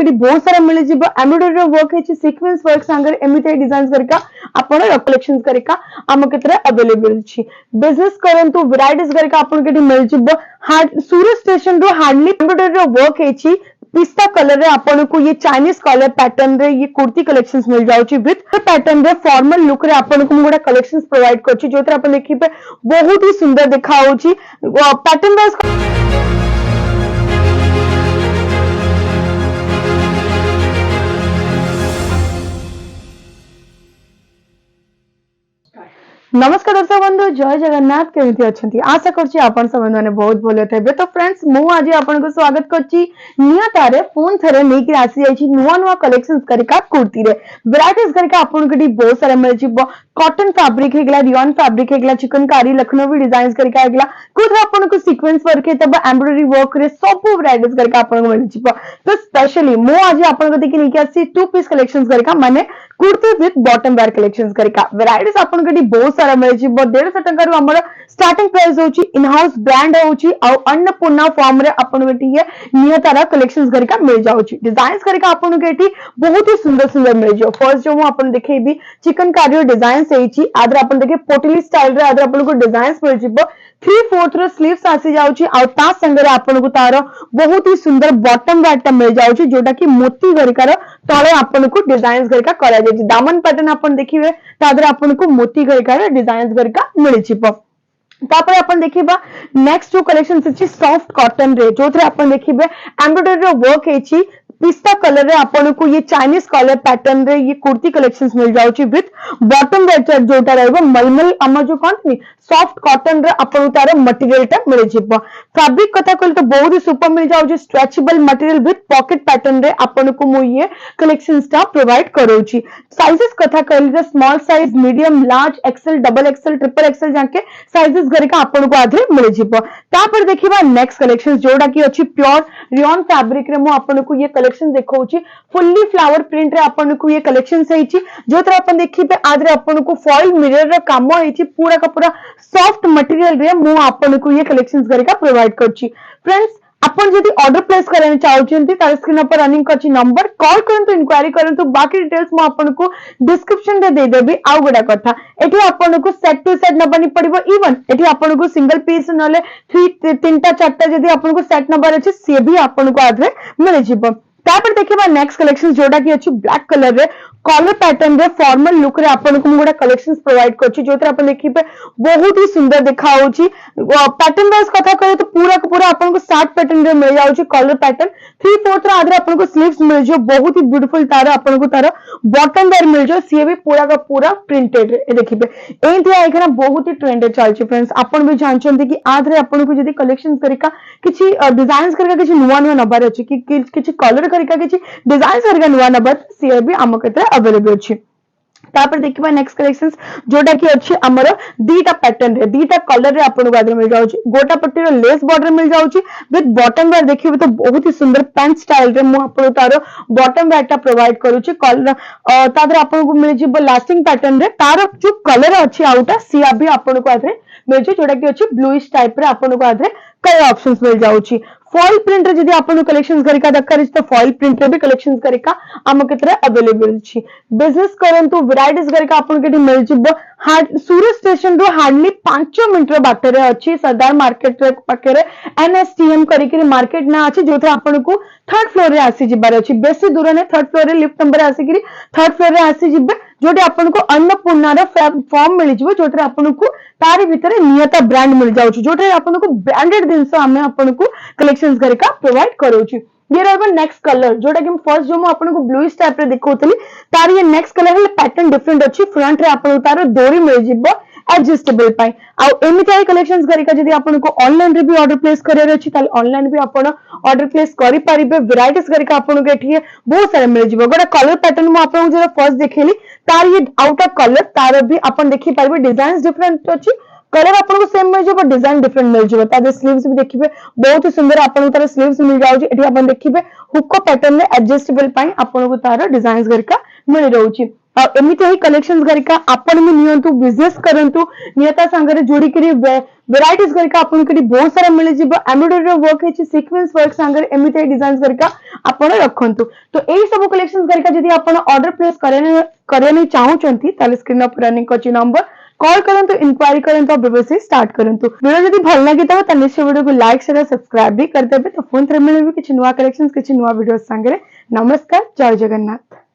Eighty बहुत सारा मिल जिवो एम्ब्रॉयडरी वर्क है सीक्वेंस वर्क संगे एमिते डिजाइन करका आपण कलेक्शंस करका आम केतरे अवेलेबल अछि बिजनेस करंतु वैरायटीज करका आपण केटी मिल जिवो सूरत स्टेशन रो हार्डली एम्ब्रॉयडरी वर्क है पिस्ता कलर रे आपन को ये चाइनीज कलर पैटर्न रे ये कुर्ती कलेक्शंस मिल जाउची विथ पैटर्न रे फॉर्मल लुक रे आपन को गोटा कलेक्शंस प्रोवाइड करची जोतर आपन देखिबे बहुत ही सुंदर देखा होची पैटर्न वाइज नमस्कार दर्शक बंधु जय जगन्नाथ केमिति अछंती आशा करछि आपण सब माने बहुत भलो थेबे तो फ्रेंड्स मु आज आपण को स्वागत करछि नियातारे फोन थरे नै कि आसी जाई छी नुवा नुवा कलेक्शंस करका कुर्ती रे वैरायटीज करका आपण कटी बहुत सारा मिल छी कॉटन फैब्रिक हेगला रियन फैब्रिक हेगला चिकनकारी लखनवी डिजाइन्स करका हेगला कुछ आपण को सीक्वेंस वर्क है तब एम्ब्रॉयडरी वर्क रे सब वैरायटीज करका आपण को मिल छी तो स्पेशली मु आज आपण को देखि नै कि आसी टू पीस कलेक्शंस करका माने kurti with bottom wear collections Karka varieties आपण कटी बहुत सारा मिल छी 150 टंका रु हमर स्टार्टिंग प्राइस होची इन हाउस ब्रांड होची और अन्नपूर्णा फॉर्म रे आपण कटी ये नियतारा कलेक्शंस करका मिल जाउची डिजाइन्स करका आपण कटी बहुत ही सुंदर सुंदर मिल जाओ फर्स्ट जो मु आपण देखेबी चिकनकारी डिजाइन्स हेची आदर आपण देखे पोटली स्टाइल रे आदर आपण को डिजाइन्स मिल जिवो 3/4 रो स्लीव्स आसी जाउची और ता संगे आपण को तार बहुत ही सुंदर बॉटम वेयर मिल जाउची जोटा कि मोती गरिकार तळे आपण को डिजाइन्स गरिका करा जाय दामन पैटर्न आपण देखिबे तादर आपण को मोती गरिकार डिजाइन्स गरिका मिल जिवो तापर अपन देखिबा नेक्स्ट जो कलेक्शन अछि सॉफ्ट कॉटन रे जोथरे अपन देखिबे एम्ब्रॉयडरी वर्क हेची पिस्ता कलर रे आपण को ये चाइनीज कलर पैटर्न रे ये कुर्ती कलेक्शंस मिल जाउची विथ बॉटम वेयर जोटा रहबो मलमल अमर जो कोन सॉफ्ट कॉटन रे आपण तार मटेरियल टा मिल जिवो फैब्रिक कथा कहल तो बहुत ही सुपर मिल जाउची stretchable material with pocket pattern रे आपण को मु ये कलेक्शंस टा प्रोवाइड करूची साइजेस कथा कहल तो small size medium large XL double XL triple XL जाके साइजेस गरिका आपण को आधे मिल जिवो तापर देखिबा नेक्स्ट कलेक्शंस जोडा की अछि प्योर रियन फैब्रिक रे मु आपण को ये कलेक्शन देखौची फुल्ली फ्लावर प्रिंट रे आपण को ये कलेक्शन सहीची जोतर आपण देखिबे आदरे आपण को फॉइल मिरर रे काम हेची पूरा का पूरा सॉफ्ट मटेरियल रे मु आपण को ये कलेक्शंस गरिका प्रोवाइड करची फ्रेंड्स आपण जदी ऑर्डर प्लेस करने चाहउचंती तार स्क्रीन पर रनिंग करची नंबर कॉल करंतु इंक्वायरी करंतु बाकी डिटेल्स मु आपण को डिस्क्रिप्शन रे दे देबी आ गुडा कथा एठी आपण को सेट टू सेट नबानी पड़िबो इवन एठी आपण को सिंगल पीस नले 3टा 4टा जदी आपण को सेट नंबर अछि से भी आपण को आधे मिल जिवो तापर देखिबा नेक्स्ट कलेक्शन जोडा की अछि ब्लैक कलर रे कलर पैटर्न रे फॉर्मल लुक रे आपण को गोटा कलेक्शंस प्रोवाइड करछि जोतर आपण देखिबे बहुत ही सुंदर देखा होछि पैटर्न वाइज कथा करे तो पूरा का पूरा आपण को शार्ट पैटर्न रे मिल जाउछि कलर पैटर्न 3/4 रा आदरे आपण को स्लीव्स मिल जो बहुत ही ब्यूटीफुल तार आपण को तार बॉटम वेयर मिल जो सी भी पूरा का पूरा प्रिंटेड रे देखिबे एथि आइकना बहुत ही ट्रेंडेड चलछि फ्रेंड्स आपण भी जानछन्ती कि आदरे आपण को जदी कलेक्शंस करिका किछि डिजाइन्स करिका किछि नुवा नुवा नबार अछि कि किछि कलर करिका किछि डिजाइन्स करिका नुवा नबार सी भी आम केते अवेलेबल अछि तापर देखिबा नेक्स्ट कलेक्शंस जोटा की अछि हमर दीटा पैटर्न रे दीटा कलर रे आपण को आदर मिल जाउची गोटा पट्टी रे लेस बॉर्डर मिल जाउची विथ बॉटम वेयर देखिबे तो बहुत ही सुंदर पैंट स्टाइल रे मु आपण तार बॉटम वेयर टा प्रोवाइड करूची कलर तादर आपण को मिल जिवो लास्टिंग पैटर्न रे तार जो कलर अछि आउटा सिया भी आपण को आदरे मिल जो जोटा की अछि ब्लूइश टाइप रे आपण को आदरे कलर ऑप्शंस मिल जाउची फॉइल प्रिंट रे जदी आपण कलेक्शंस करिका दरकार तो फॉइल प्रिंट रे भी कलेक्शंस करिका आम केतरे अवेलेबल छी बिजनेस करंतु वैरायटीज करिका आपण केटी मिल जिवो सूरत स्टेशन रो हार्डली 5 मिनिट रो बाटे रे अछि सरदार मार्केट रे पाके रे एनएसटीएम करिके मार्केट ना अछि जोथे आपण को थर्ड फ्लोर रे आसी जिबार अछि बेसी दूर ने थर्ड फ्लोर रे लिफ्ट नंबर आसी कि थर्ड फ्लोर रे आसी जिबे जोटे आपण को अन्नपूर्णा रो फॉर्म मिल जिवो जोटे आपण को तारी भितरे नियता ब्रांड मिल जाउची जोटे आपण को ब्रांडेड जिंस हमें आपण को कलेक्शंस करिका प्रोवाइड करूची ये रहबो नेक्स्ट कलर जोटा कि फर्स्ट जो मु आपण को ब्लूइश टाइप रे देखौतली तार ये नेक्स्ट कलर है पैटर्न डिफरेंट अछि फ्रंट रे आपण तार डोरी मिल जिवो एडजस्टेबल पाई आ एमिटाई कलेक्शंस करिका जदी आपण को ऑनलाइन रे भी ऑर्डर प्लेस करियर अछि ताल ऑनलाइन भी आपण ऑर्डर प्लेस करि परिबे वैरायटीज करिका आपण को एठी बहुत सारा मिल जिवो गोटा कलर पैटर्न मु आपण जो फर्स्ट देखेली तार ये आउट ऑफ कलर तार भी आपण देखि परिबे डिजाइन्स डिफरेंट अछि कलर आपको सेम मिल जाए डिजाइन डिफरेंट मिल जाए तार स्लीव्स भी देखिए बहुत ही सुंदर आपको तार स्लीव्स मिल जाऊँगी एठी आपण देखिए हुक पैटर्न में एडजस्टेबल पाई आपको तार डिजाइन गरिका मिल रहउची एमती ही कलेक्शन गरिका आपण भी नियंतु बिजनेस करंतु नियता संगरे जोड़ी करी वेराइटीज गरिका आपण करी बहुत सारा मिल जिवो एम्ब्रॉयडरी वर्क है सीक्वेंस वर्क संगरे एमती डिजाइन गरिका आपण रखंतु तो एई सब कलेक्शन गरिका जदी आपण ऑर्डर प्लेस करने चाहूचंती ताले स्क्रीन पर रनिंग अछि नंबर कॉल करंतु इंक्वायरी करंतु व्यवसाय स्टार्ट करंतु वीडियो जदी भल लगी तो निश्चय वीडियो को लाइक शेयर सब्सक्राइब भी कर देबे तो फोन थरे मिले भी किछि नुवा कलेक्शंस किछि नुवा वीडियो संगे नमस्कार जय जगन्नाथ।